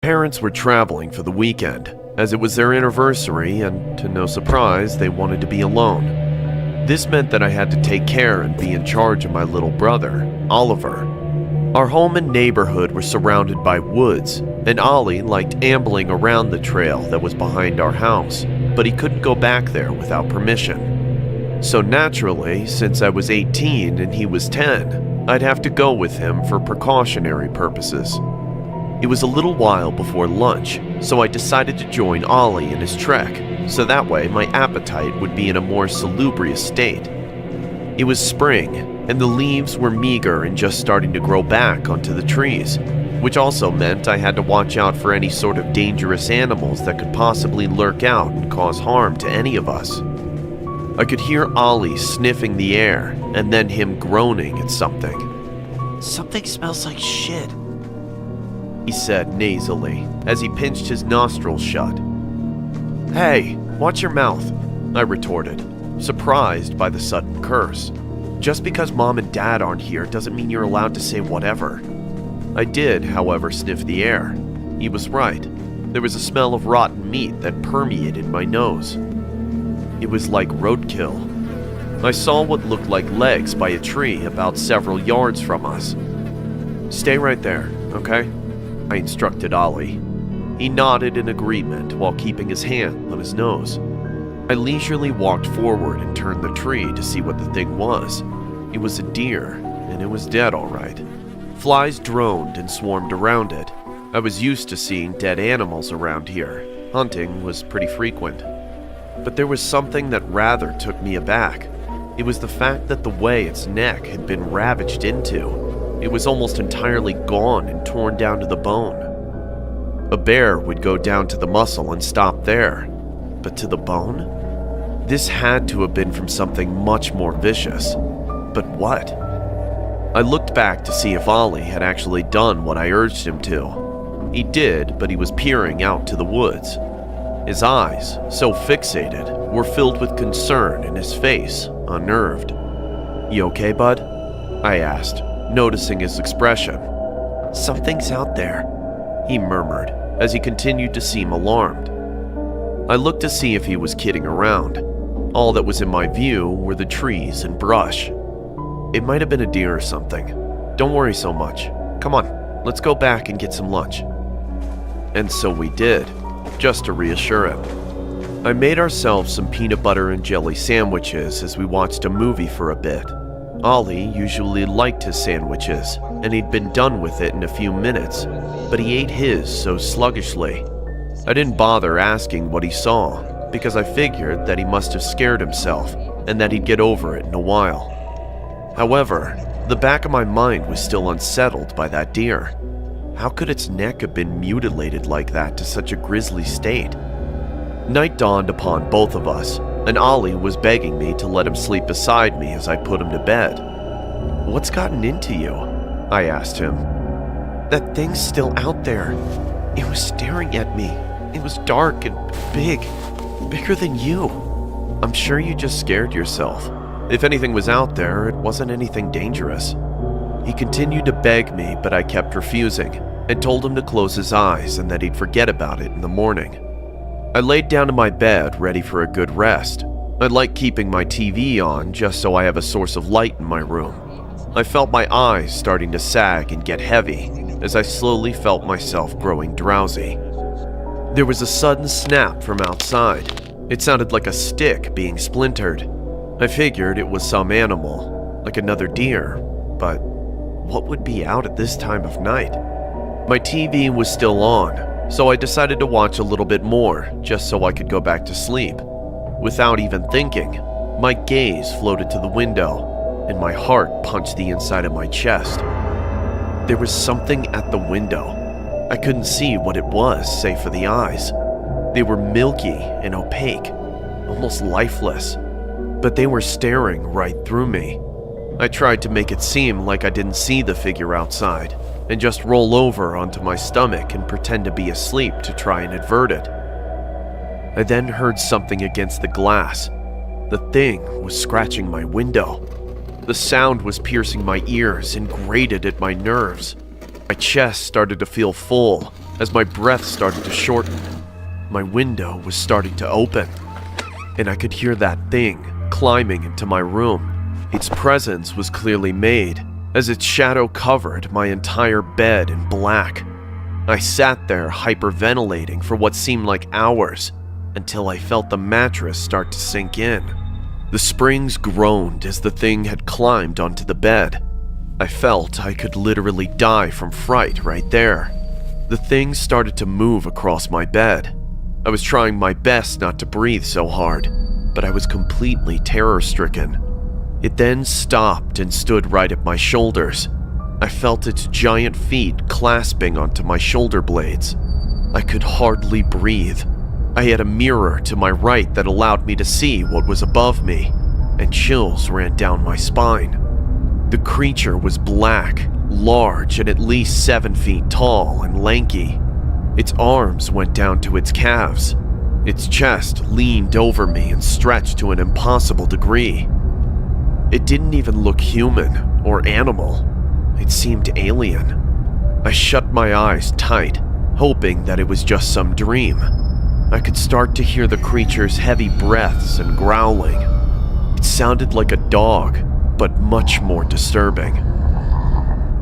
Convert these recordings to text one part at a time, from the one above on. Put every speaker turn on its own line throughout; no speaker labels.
Parents were traveling for the weekend, as it was their anniversary, and to no surprise, they wanted to be alone. This meant that I had to take care and be in charge of my little brother, Oliver. Our home and neighborhood were surrounded by woods, and Ollie liked ambling around the trail that was behind our house, but he couldn't go back there without permission. So naturally, since I was 18 and he was 10, I'd have to go with him for precautionary purposes. It was a little while before lunch, so I decided to join Ollie in his trek, so that way my appetite would be in a more salubrious state. It was spring, and the leaves were meager and just starting to grow back onto the trees, which also meant I had to watch out for any sort of dangerous animals that could possibly lurk out and cause harm to any of us. I could hear Ollie sniffing the air, and then him groaning at something.
"Something smells like shit,"
he said nasally as he pinched his nostrils shut. "Hey, watch your mouth," I retorted, surprised by the sudden curse. "Just because Mom and Dad aren't here doesn't mean you're allowed to say whatever." I did, however, sniff the air. He was right. There was a smell of rotten meat that permeated my nose. It was like roadkill. I saw what looked like legs by a tree about several yards from us. "Stay right there, okay?" I instructed Ollie. He nodded in agreement while keeping his hand on his nose. I leisurely walked forward and turned the tree to see what the thing was. It was a deer, and it was dead all right. Flies droned and swarmed around it. I was used to seeing dead animals around here. Hunting was pretty frequent. But there was something that rather took me aback. It was the fact that the way its neck had been ravaged into. It was almost entirely gone and torn down to the bone. A bear would go down to the muscle and stop there, but to the bone? This had to have been from something much more vicious. But what? I looked back to see if Ollie had actually done what I urged him to. He did, but he was peering out to the woods. His eyes, so fixated, were filled with concern and his face unnerved. "You okay, bud?" I asked, noticing his expression. "Something's out there," he murmured as he continued to seem alarmed. I looked to see if he was kidding around. All that was in my view were the trees and brush. It might have been a deer or something. "Don't worry so much. Come on, let's go back and get some lunch." And so we did, just to reassure him. I made ourselves some peanut butter and jelly sandwiches as we watched a movie for a bit. Ollie usually liked his sandwiches, and he'd been done with it in a few minutes, but he ate his so sluggishly. I didn't bother asking what he saw, because I figured that he must have scared himself, and that he'd get over it in a while. However, the back of my mind was still unsettled by that deer. How could its neck have been mutilated like that to such a grisly state? Night dawned upon both of us, and Ollie was begging me to let him sleep beside me as I put him to bed. "What's gotten into you?" I asked him. "That thing's still out there. It was staring at me. It was dark and big. Bigger than you. I'm sure you just scared yourself. If anything was out there, it wasn't anything dangerous." He continued to beg me, but I kept refusing, and told him to close his eyes and that he'd forget about it in the morning. I laid down in my bed, ready for a good rest. I like keeping my TV on just so I have a source of light in my room. I felt my eyes starting to sag and get heavy as I slowly felt myself growing drowsy. There was a sudden snap from outside. It sounded like a stick being splintered. I figured it was some animal, like another deer, but what would be out at this time of night? My TV was still on, so I decided to watch a little bit more just so I could go back to sleep. Without even thinking, my gaze floated to the window, and my heart punched the inside of my chest. There was something at the window. I couldn't see what it was, save for the eyes. They were milky and opaque, almost lifeless, but they were staring right through me. I tried to make it seem like I didn't see the figure outside, and just roll over onto my stomach and pretend to be asleep to try and avert it. I then heard something against the glass. The thing was scratching my window. The sound was piercing my ears and grated at my nerves. My chest started to feel full, as my breath started to shorten. My window was starting to open, and I could hear that thing climbing into my room. Its presence was clearly made, as its shadow covered my entire bed in black. I sat there hyperventilating for what seemed like hours, until I felt the mattress start to sink in. The springs groaned as the thing had climbed onto the bed. I felt I could literally die from fright right there. The thing started to move across my bed. I was trying my best not to breathe so hard, but I was completely terror-stricken. It then stopped and stood right at my shoulders. I felt its giant feet clasping onto my shoulder blades. I could hardly breathe. I had a mirror to my right that allowed me to see what was above me, and chills ran down my spine. The creature was black, large, and at least 7 feet tall and lanky. Its arms went down to its calves. Its chest leaned over me and stretched to an impossible degree. It didn't even look human or animal. It seemed alien. I shut my eyes tight, hoping that it was just some dream. I could start to hear the creature's heavy breaths and growling. It sounded like a dog, but much more disturbing.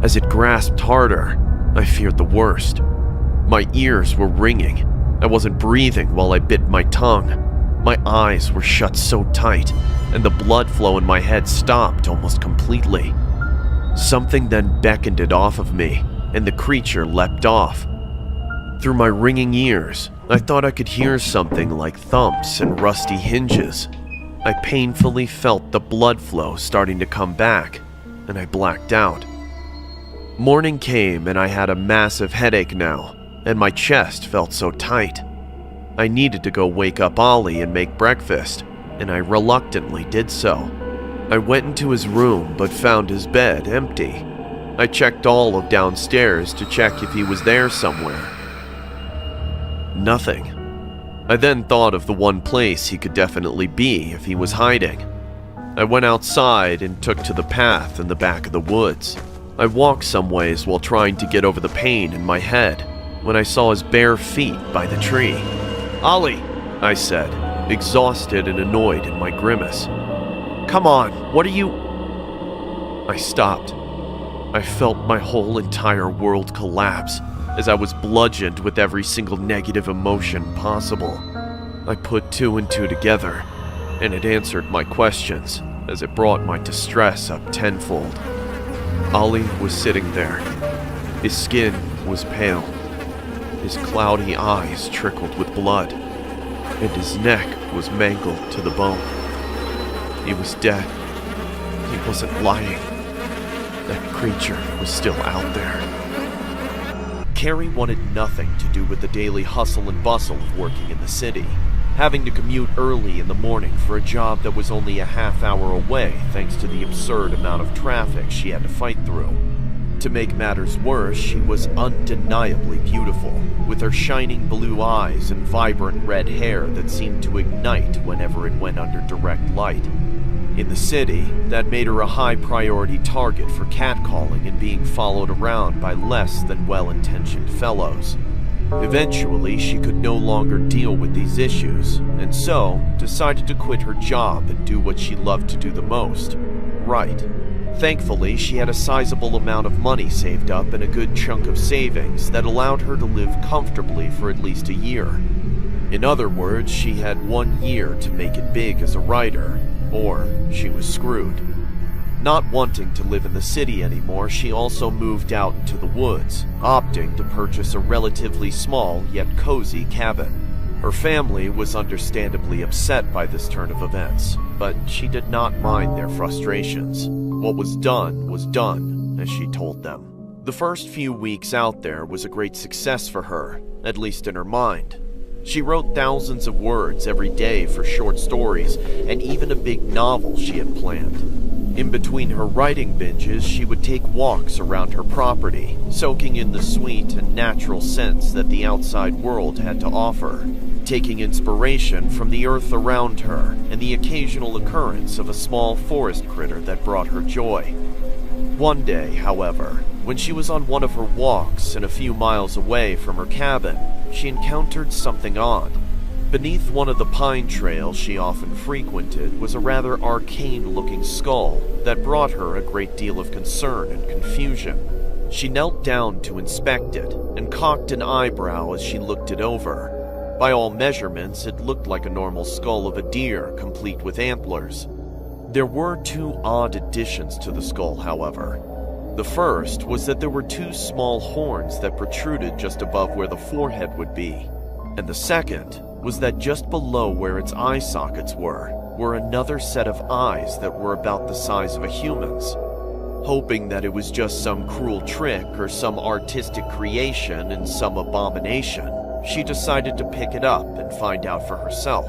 As it grasped harder, I feared the worst. My ears were ringing. I wasn't breathing while I bit my tongue. My eyes were shut so tight, and the blood flow in my head stopped almost completely. Something then beckoned it off of me, and the creature leapt off. Through my ringing ears, I thought I could hear something like thumps and rusty hinges. I painfully felt the blood flow starting to come back, and I blacked out. Morning came and I had a massive headache now, and my chest felt so tight. I needed to go wake up Ollie and make breakfast, and I reluctantly did so. I went into his room but found his bed empty. I checked all of downstairs to check if he was there somewhere. Nothing. I then thought of the one place he could definitely be if he was hiding. I went outside and took to the path in the back of the woods. I walked some ways while trying to get over the pain in my head when I saw his bare feet by the tree. "Ollie," I said, exhausted and annoyed in my grimace. "Come on, what are you—" I stopped. I felt my whole entire world collapse as I was bludgeoned with every single negative emotion possible. I put 2 and 2 together, and it answered my questions as it brought my distress up tenfold. Ollie was sitting there. His skin was pale. His cloudy eyes trickled with blood, and his neck was mangled to the bone. He was dead. He wasn't lying. That creature was still out there. Carrie wanted nothing to do with the daily hustle and bustle of working in the city, having to commute early in the morning for a job that was only a half hour away thanks to the absurd amount of traffic she had to fight through. To make matters worse, she was undeniably beautiful, with her shining blue eyes and vibrant red hair that seemed to ignite whenever it went under direct light. In the city, that made her a high-priority target for catcalling and being followed around by less than well-intentioned fellows. Eventually, she could no longer deal with these issues, and so decided to quit her job and do what she loved to do the most: write. Thankfully, she had a sizable amount of money saved up and a good chunk of savings that allowed her to live comfortably for at least a year. In other words, she had 1 year to make it big as a writer, or she was screwed. Not wanting to live in the city anymore, she also moved out into the woods, opting to purchase a relatively small yet cozy cabin. Her family was understandably upset by this turn of events, but she did not mind their frustrations. What was done, as she told them. The first few weeks out there was a great success for her, at least in her mind. She wrote thousands of words every day for short stories and even a big novel she had planned. In between her writing binges, she would take walks around her property, soaking in the sweet and natural scents that the outside world had to offer, taking inspiration from the earth around her and the occasional occurrence of a small forest critter that brought her joy. One day, however, When she was on one of her walks and a few miles away from her cabin, she encountered something odd. Beneath one of the pine trails she often frequented was a rather arcane-looking skull that brought her a great deal of concern and confusion. She knelt down to inspect it and cocked an eyebrow as she looked it over. By all measurements, it looked like a normal skull of a deer, complete with antlers. There were two odd additions to the skull, however. The first was that there were two small horns that protruded just above where the forehead would be, and the second was that just below where its eye sockets were another set of eyes that were about the size of a human's. Hoping that it was just some cruel trick or some artistic creation and some abomination, she decided to pick it up and find out for herself.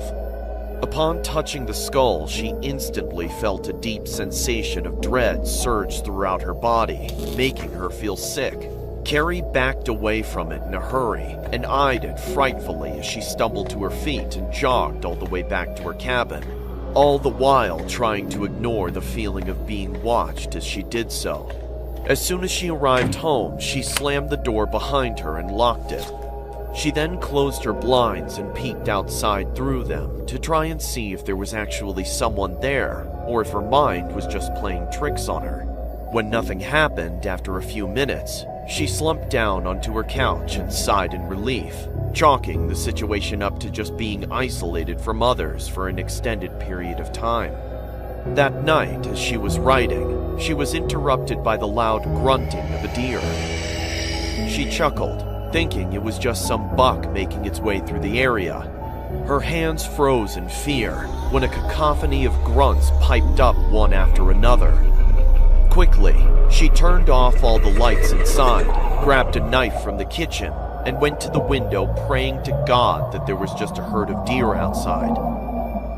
Upon touching the skull, she instantly felt a deep sensation of dread surge throughout her body, making her feel sick. Carrie backed away from it in a hurry and eyed it frightfully as she stumbled to her feet and jogged all the way back to her cabin, all the while trying to ignore the feeling of being watched as she did so. As soon as she arrived home, she slammed the door behind her and locked it. She then closed her blinds and peeked outside through them to try and see if there was actually someone there or if her mind was just playing tricks on her. When nothing happened after a few minutes, she slumped down onto her couch and sighed in relief, chalking the situation up to just being isolated from others for an extended period of time. That night, as she was writing, she was interrupted by the loud grunting of a deer. She chuckled, thinking it was just some buck making its way through the area. Her hands froze in fear when a cacophony of grunts piped up one after another. Quickly, she turned off all the lights inside, grabbed a knife from the kitchen, and went to the window praying to God that there was just a herd of deer outside.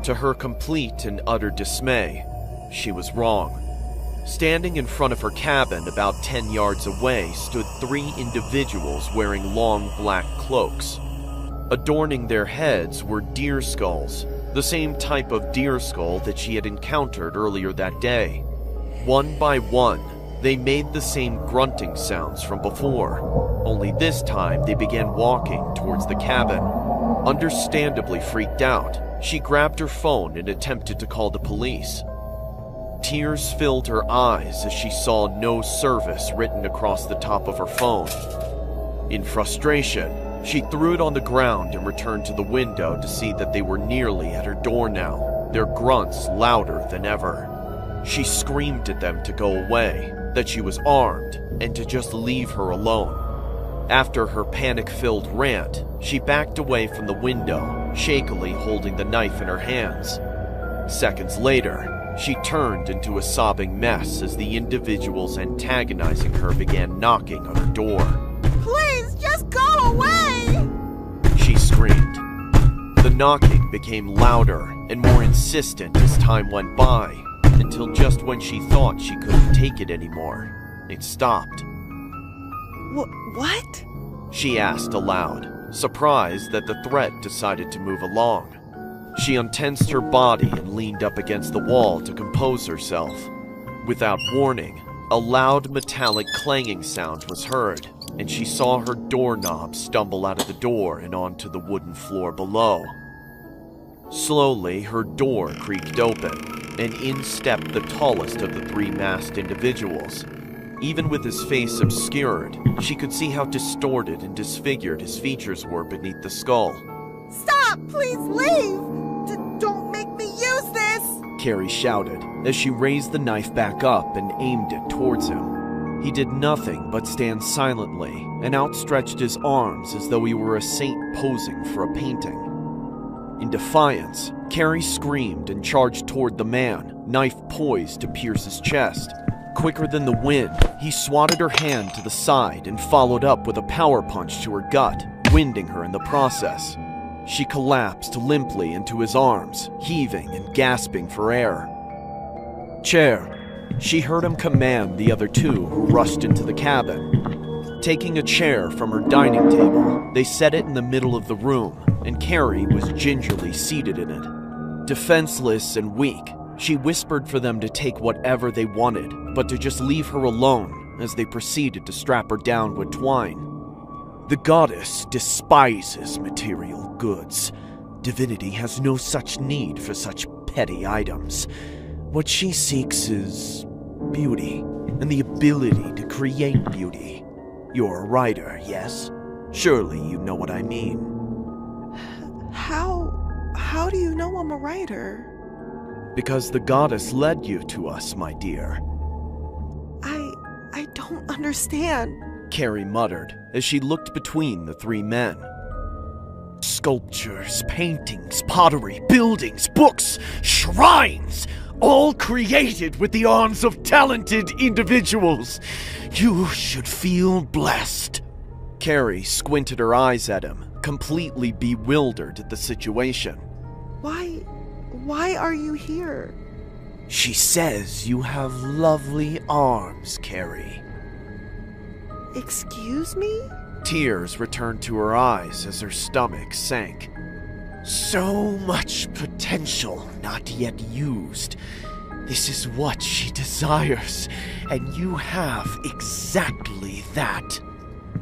To her complete and utter dismay, she was wrong. Standing in front of her cabin about 10 yards away stood 3 individuals wearing long black cloaks. Adorning their heads were deer skulls, the same type of deer skull that she had encountered earlier that day. One by one, they made the same grunting sounds from before, only this time they began walking towards the cabin. Understandably freaked out, she grabbed her phone and attempted to call the police. Tears filled her eyes as she saw "no service" written across the top of her phone. In frustration, she threw it on the ground and returned to the window to see that they were nearly at her door now, their grunts louder than ever. She screamed at them to go away, that she was armed, and to just leave her alone. After her panic-filled rant, she backed away from the window, shakily holding the knife in her hands. Seconds later, she turned into a sobbing mess as the individuals antagonizing her began knocking on her door.
"Please, just go away!"
she screamed. The knocking became louder and more insistent as time went by, until just when she thought she couldn't take it anymore, it stopped.
What?
She asked aloud, surprised that the threat decided to move along. She untensed her body and leaned up against the wall to compose herself. Without warning, a loud metallic clanging sound was heard, and she saw her doorknob stumble out of the door and onto the wooden floor below. Slowly, her door creaked open, and in stepped the tallest of the 3 masked individuals. Even with his face obscured, she could see how distorted and disfigured his features were beneath the skull.
"Stop! Please leave! Don't make me use this!"
Carrie shouted as she raised the knife back up and aimed it towards him. He did nothing but stand silently and outstretched his arms as though he were a saint posing for a painting. In defiance, Carrie screamed and charged toward the man, knife poised to pierce his chest. Quicker than the wind, he swatted her hand to the side and followed up with a power punch to her gut, winding her in the process. She collapsed limply into his arms, heaving and gasping for air. "Chair," she heard him command the other 2 who rushed into the cabin. Taking a chair from her dining table, they set it in the middle of the room, and Carrie was gingerly seated in it. Defenseless and weak, she whispered for them to take whatever they wanted, but to just leave her alone
as they proceeded to strap her down with twine. The goddess despises material goods. Divinity has no such need for such petty items. What she seeks is beauty, and the ability to create beauty. You're a writer, yes? Surely you know what I mean.
How do you know I'm a writer?
Because the goddess led you to us, my dear.
I don't understand.
Carrie muttered as she looked between the three men. Sculptures, paintings, pottery, buildings, books, shrines, all created with the arms of talented individuals. You should feel blessed. Carrie squinted her eyes at him, completely bewildered at the situation.
Why are you here?
She says you have lovely arms, Carrie.
Excuse me?
Tears returned to her eyes as her stomach sank. So much potential not yet used. This is what she desires, and you have exactly that.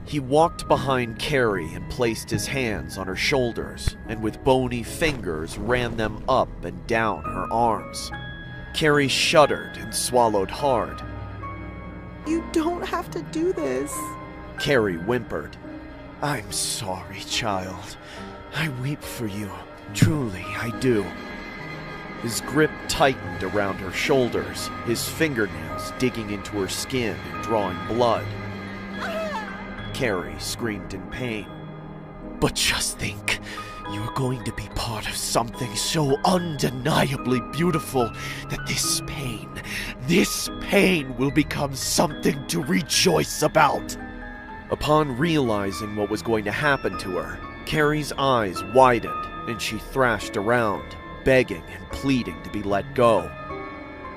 He walked behind Carrie and placed his hands on her shoulders, and with bony fingers ran them up and down her arms. Carrie shuddered and swallowed hard.
You don't have to do this.
Carrie whimpered. I'm sorry, child. I weep for you. Truly, I do. His grip tightened around her shoulders, his fingernails digging into her skin and drawing blood. Carrie screamed in pain. But just think, you're going to be part of something so undeniably beautiful that this pain will become something to rejoice about. Upon realizing what was going to happen to her, Carrie's eyes widened and she thrashed around, begging and pleading to be let go.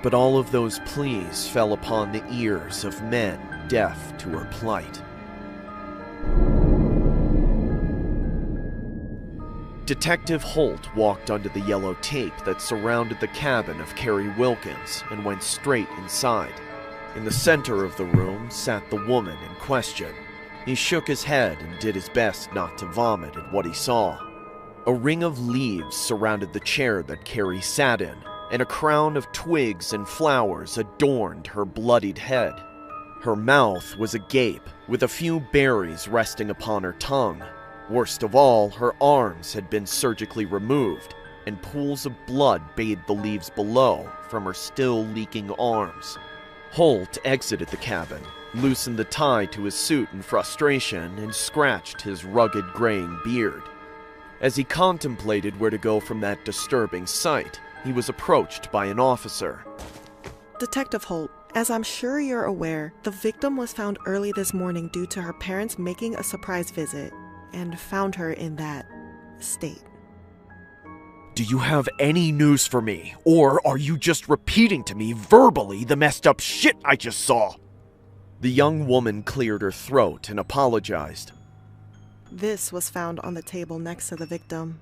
But all of those pleas fell upon the ears of men deaf to her plight. Detective Holt walked under the yellow tape that surrounded the cabin of Carrie Wilkins and went straight inside. In the center of the room sat the woman in question. He shook his head and did his best not to vomit at what he saw. A ring of leaves surrounded the chair that Carrie sat in, and a crown of twigs and flowers adorned her bloodied head. Her mouth was agape, with a few berries resting upon her tongue. Worst of all, her arms had been surgically removed, and pools of blood bathed the leaves below from her still leaking arms. Holt exited the cabin, loosened the tie to his suit in frustration, and scratched his rugged graying beard. As he contemplated where to go from that disturbing sight, he was approached by an officer.
Detective Holt, as I'm sure you're aware, the victim was found early this morning due to her parents making a surprise visit, and found her in that state.
Do you have any news for me, or are you just repeating to me verbally the messed up shit I just saw? The young woman cleared her throat and apologized.
This was found on the table next to the victim.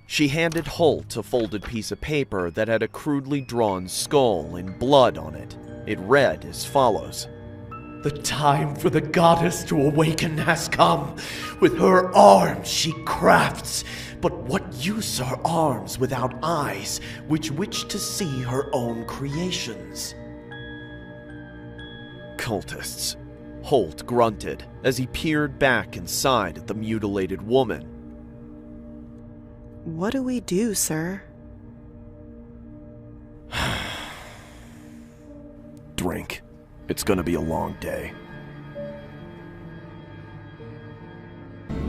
She handed Holt a folded piece of paper that had a crudely drawn skull and blood on it. It read as follows. The time for the goddess to awaken has come. With her arms she crafts. But what use are arms without eyes, which wish to see her own creations? Cultists. Holt grunted as he peered back inside at the mutilated woman.
What do we do, sir?
Drink. It's gonna be a long day.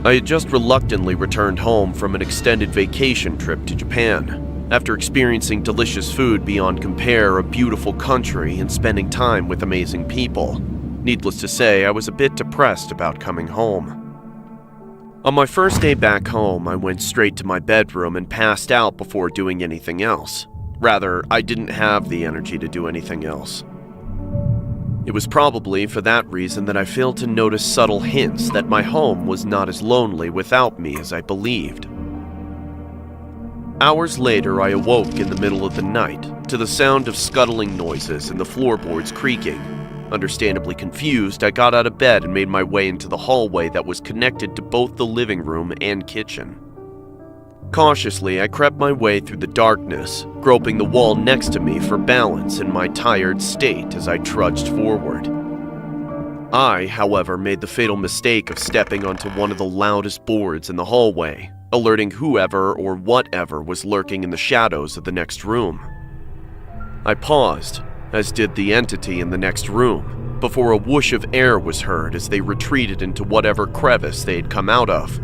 I had just reluctantly returned home from an extended vacation trip to Japan, after experiencing delicious food beyond compare, a beautiful country, and spending time with amazing people. Needless to say, I was a bit depressed about coming home. On my first day back home, I went straight to my bedroom and passed out before doing anything else. Rather, I didn't have the energy to do anything else. It was probably for that reason that I failed to notice subtle hints that my home was not as lonely without me as I believed. Hours later, I awoke in the middle of the night to the sound of scuttling noises and the floorboards creaking. Understandably confused, I got out of bed and made my way into the hallway that was connected to both the living room and kitchen. Cautiously, I crept my way through the darkness, groping the wall next to me for balance in my tired state as I trudged forward. I, however, made the fatal mistake of stepping onto one of the loudest boards in the hallway, alerting whoever or whatever was lurking in the shadows of the next room. I paused, as did the entity in the next room, before a whoosh of air was heard as they retreated into whatever crevice they had come out of.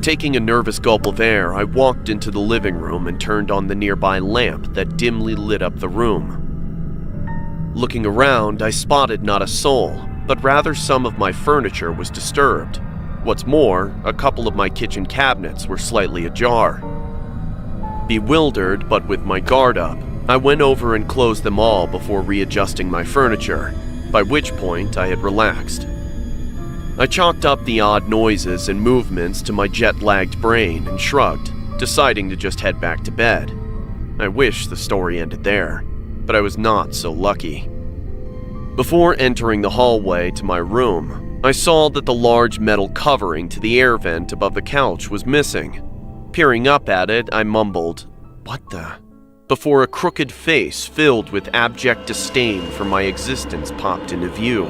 Taking a nervous gulp of air, I walked into the living room and turned on the nearby lamp that dimly lit up the room. Looking around, I spotted not a soul, but rather some of my furniture was disturbed. What's more, a couple of my kitchen cabinets were slightly ajar. Bewildered, but with my guard up, I went over and closed them all before readjusting my furniture, by which point I had relaxed. I chalked up the odd noises and movements to my jet-lagged brain and shrugged, deciding to just head back to bed. I wish the story ended there, but I was not so lucky. Before entering the hallway to my room, I saw that the large metal covering to the air vent above the couch was missing. Peering up at it, I mumbled, "What the?" before a crooked face filled with abject disdain for my existence popped into view.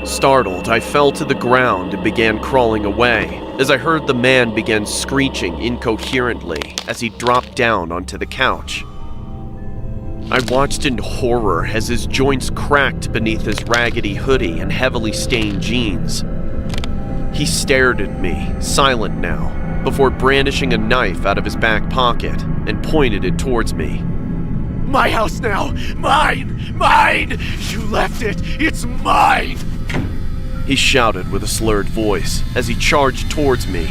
Startled, I fell to the ground and began crawling away, as I heard the man begin screeching incoherently as he dropped down onto the couch. I watched in horror as his joints cracked beneath his raggedy hoodie and heavily stained jeans. He stared at me, silent now, before brandishing a knife out of his back pocket and pointed it towards me.
My house now! Mine! Mine! You left it! It's mine!
He shouted with a slurred voice as he charged towards me.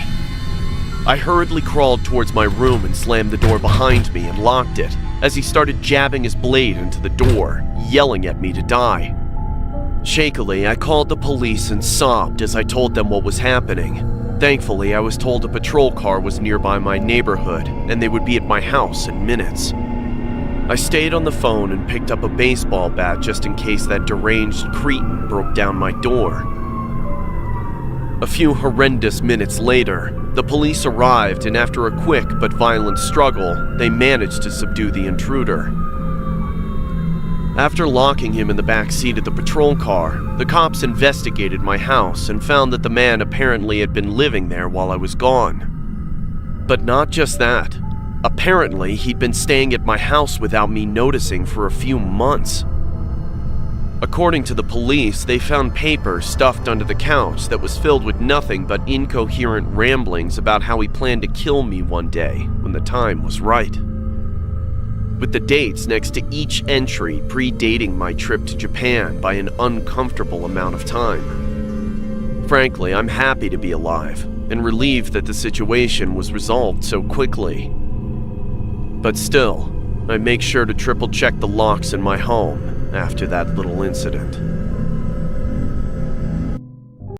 I hurriedly crawled towards my room and slammed the door behind me and locked it as he started jabbing his blade into the door, yelling at me to die. Shakily, I called the police and sobbed as I told them what was happening. Thankfully, I was told a patrol car was nearby my neighborhood and they would be at my house in minutes. I stayed on the phone and picked up a baseball bat just in case that deranged cretin broke down my door. A few horrendous minutes later, the police arrived, and after a quick but violent struggle, they managed to subdue the intruder. After locking him in the back seat of the patrol car, the cops investigated my house and found that the man apparently had been living there while I was gone. But not just that. Apparently, he'd been staying at my house without me noticing for a few months. According to the police, they found paper stuffed under the couch that was filled with nothing but incoherent ramblings about how he planned to kill me one day when the time was right. With the dates next to each entry predating my trip to Japan by an uncomfortable amount of time. Frankly, I'm happy to be alive and relieved that the situation was resolved so quickly. But still, I make sure to triple check the locks in my home after that little incident.